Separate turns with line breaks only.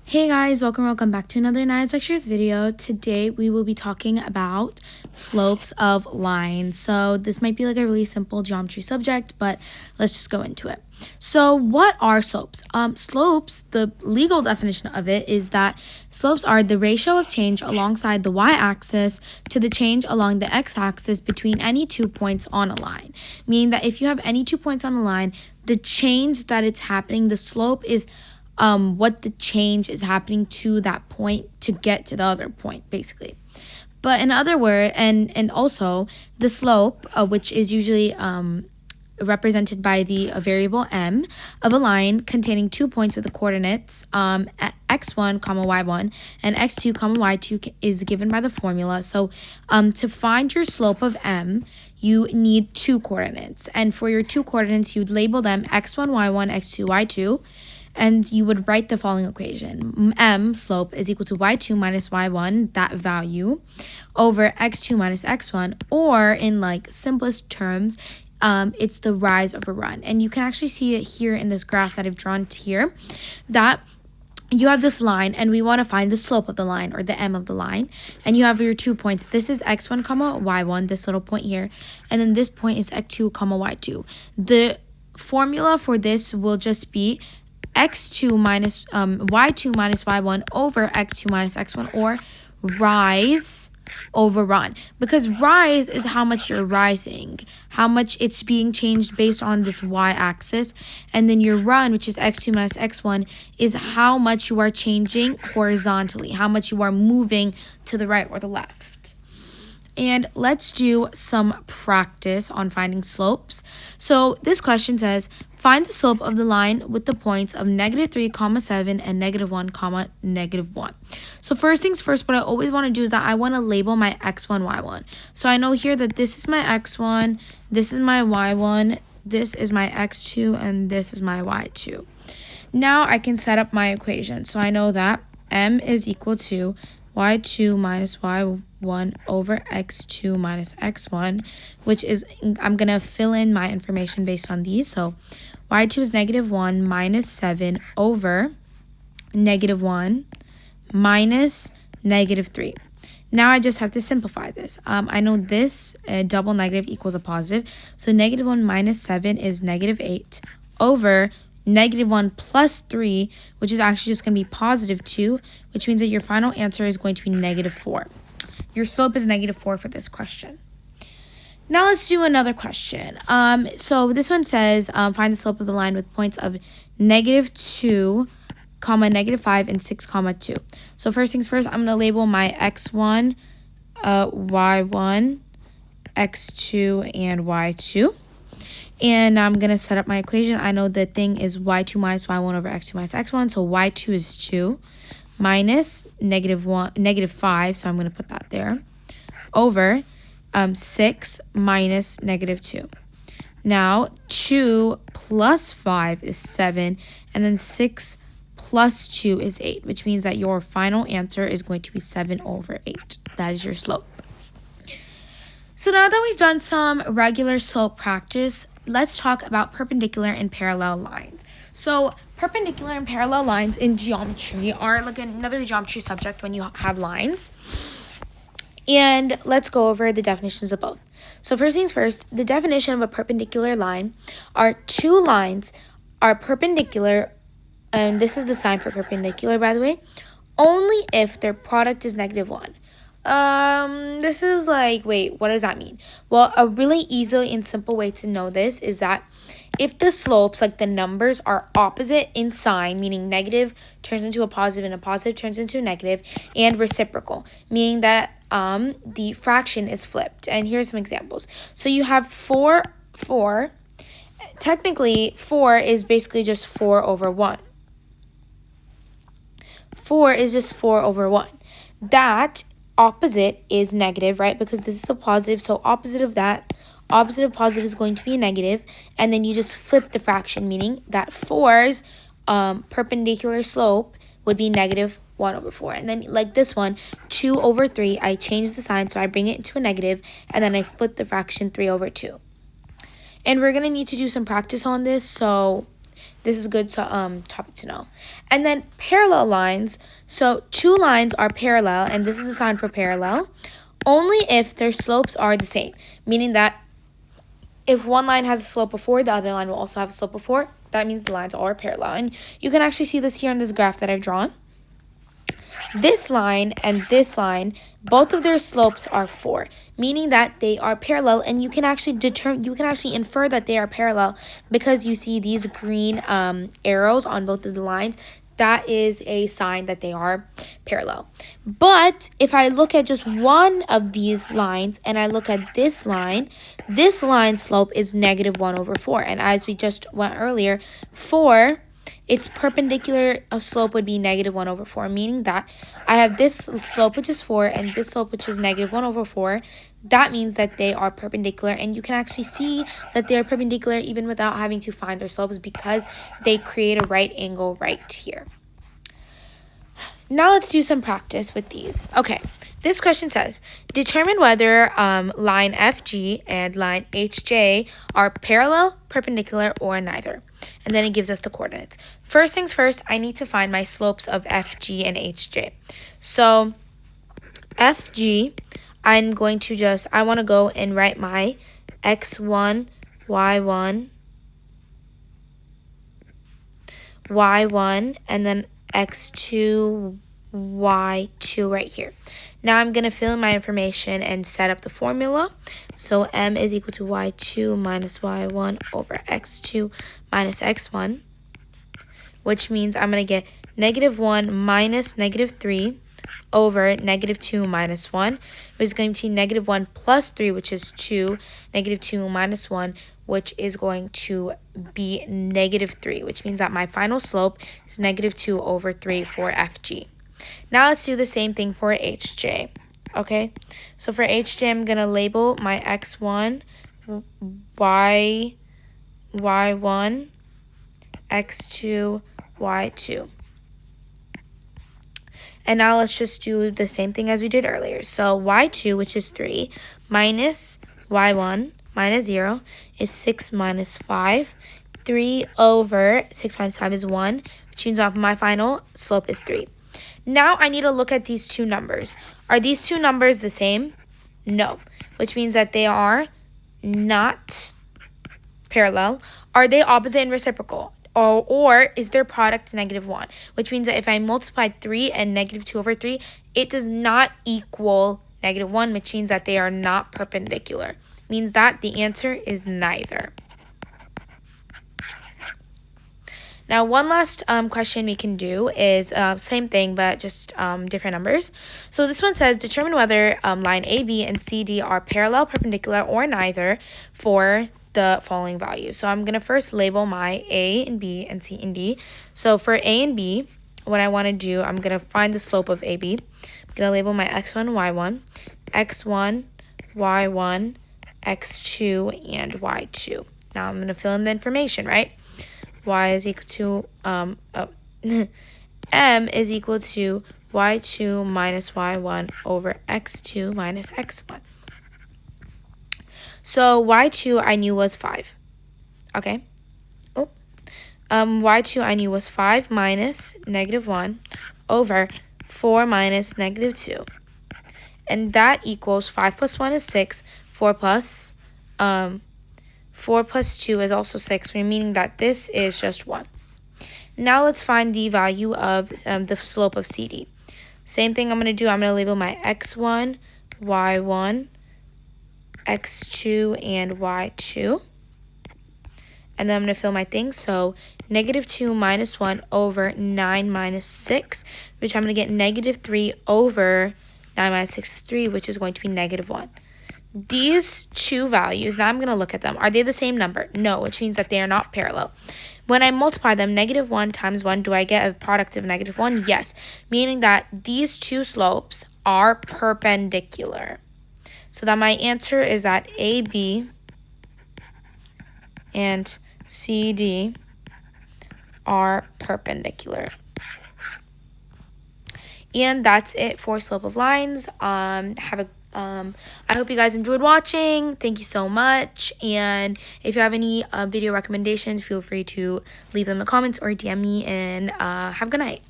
Hey guys, welcome back to another Nice Lectures video. Today we will be talking about slopes of lines. So this might be like a really simple geometry subject, but let's just go into it. So what are slopes? Slopes, the legal definition of it is that slopes are the ratio of change alongside the y-axis to the change along the x-axis between any 2 points on a line. Meaning that if you have any 2 points on a line, the change that it's happening, the slope is what the change is happening to that point to get to the other point, basically. But in other words, and also the slope, which is usually represented by the variable m of a line containing 2 points with the coordinates x1, y1, and x2, y2 is given by the formula. So to find your slope of m, you need 2 coordinates. And for your 2 coordinates, you'd label them x1, y1, x2, y2. And you would write the following equation. M, slope, is equal to y2 minus y1, that value, over x2 minus x1, or in like simplest terms, it's the rise over run. And you can actually see it here in this graph that I've drawn here, that you have this line and we want to find the slope of the line, or the m of the line, and you have your 2 points. This is x1 comma y1, this little point here, and then this point is x2 comma y2. The formula for this will just be x2 minus y2 minus y1 over x2 minus x1, or rise over run, because rise is how much you're rising, how much it's being changed based on this y-axis, and then your run, which is x2 minus x1, is how much you are changing horizontally, how much you are moving to the right or the left. And let's do some practice on finding slopes. So this question says, find the slope of the line with the points of -3, 7, and -1, -1. So first things first, what I always want to do is that I want to label my x1, y1. So I know here that this is my x1, this is my y1, this is my x2, and this is my y2. Now I can set up my equation. So I know that m is equal to y2 minus y1 over x2 minus x1, which is, I'm going to fill in my information based on these. So y2 is -1 minus 7 over -1 minus -3. Now I just have to simplify this. I know this double negative equals a positive. So -1 minus 7 is -8 over -1 plus 3, which is actually just going to be +2, which means that your final answer is going to be -4. Your slope is -4 for this question. Now let's do another question. So this one says, find the slope of the line with points of -2, -5, and 6, 2. So first things first, I'm going to label my x1, y1, x2, and y2. And I'm going to set up my equation. I know the thing is y2 minus y1 over x2 minus x1. So y2 is 2 minus -5. So I'm going to put that there. Over 6 minus -2. Now 2 plus 5 is 7. And then 6 plus 2 is 8. Which means that your final answer is going to be 7 over 8. That is your slope. So now that we've done some regular slope practice, let's talk about perpendicular and parallel lines. So perpendicular and parallel lines in geometry are like another geometry subject when you have lines. And let's go over the definitions of both. So first things first, the definition of a perpendicular line are 2 lines are perpendicular, and this is the sign for perpendicular, by the way, only if their product is -1. This is like, wait, what does that mean? Well, a really easy and simple way to know this is that if the slopes, like the numbers, are opposite in sign, meaning negative turns into a positive and a positive turns into a negative, and reciprocal, meaning that the fraction is flipped. And here's some examples. So you have 4. Technically, 4 is basically just 4 over 1. 4 is just 4 over 1. That opposite is negative, right? Because this is a positive, so opposite of that, opposite of positive is going to be a negative, and then you just flip the fraction, meaning that 4's perpendicular slope would be -1 over 4. And then like this one, 2 over 3, I change the sign, so I bring it into a negative, and then I flip the fraction 3 over 2. And we're going to need to do some practice on this, so this is a good topic to know. And then parallel lines. So two lines are parallel, and this is the sign for parallel, only if their slopes are the same, meaning that if one line has a slope of 4, the other line will also have a slope of 4. That means the lines are parallel. And you can actually see this here in this graph that I've drawn. This line and this line, both of their slopes are 4, meaning that they are parallel, and you can actually infer that they are parallel because you see these green arrows on both of the lines. That is a sign that they are parallel. But if I look at just one of these lines and I look at this line slope is -1/4. And as we just went earlier, 4, its perpendicular slope would be -1/4, meaning that I have this slope, which is 4, and this slope, which is -1/4. That means that they are perpendicular, and you can actually see that they are perpendicular even without having to find their slopes because they create a right angle right here. Now let's do some practice with these. Okay, this question says, determine whether line FG and line HJ are parallel, perpendicular, or neither. And then it gives us the coordinates. First things first, I need to find my slopes of FG and HJ. So FG, I'm going to I want to go and write my x1, y1, y1, and then x2, y2 right here. Now I'm going to fill in my information and set up the formula. So m is equal to y2 minus y1 over x2 minus x1, which means I'm going to get -1 minus -3 over -2 minus 1, which is going to be -1 plus 3, which is 2, -2 minus 1, which is going to be -3, which means that my final slope is -2/3 for FG. Now let's do the same thing for HJ. Okay, so for HJ, I'm going to label my x1, y1, x2, y2. And now let's just do the same thing as we did earlier. So y2, which is 3, minus y1 minus 0 is 6 minus 5. 3 over 6 minus 5 is 1, which means my final slope is 3. Now I need to look at these two numbers. Are these two numbers the same? No, which means that they are not parallel. Are they opposite and reciprocal? Or is their product -1? Which means that if I multiply 3 and -2/3, it does not equal -1, which means that they are not perpendicular. Means that the answer is neither. Now, one last question we can do is same thing, but just different numbers. So this one says, determine whether line AB and CD are parallel, perpendicular, or neither for the following values. So I'm going to first label my A and B and C and D. So for A and B, what I want to do, I'm going to find the slope of AB. I'm going to label my x1, y1, x1, y1, x2, and y2. Now I'm going to fill in the information, right? Y is equal to, M is equal to y2 minus y1 over x2 minus x1. So y2 I knew was 5. Okay. Y2 I knew was 5 minus -1 over 4 minus -2. And that equals 5 plus 1 is 6. 4 plus 2 is also 6, meaning that this is just 1. Now let's find the value of the slope of CD. Same thing I'm going to do. I'm going to label my x1, y1, x2, and y2. And then I'm going to fill my things. So -2 minus 1 over 9 minus 6, which I'm going to get -3 over 9 minus 6 is 3, which is going to be -1. These two values, now I'm going to look at them. Are they the same number? No, which means that they are not parallel. When I multiply them, -1 times 1, do I get a product of -1? Yes, meaning that these two slopes are perpendicular. So that my answer is that AB and CD are perpendicular. And that's it for slope of lines. Have a I hope you guys enjoyed watching. Thank you so much. And if you have any video recommendations, feel free to leave them in the comments or DM me. And have a good night.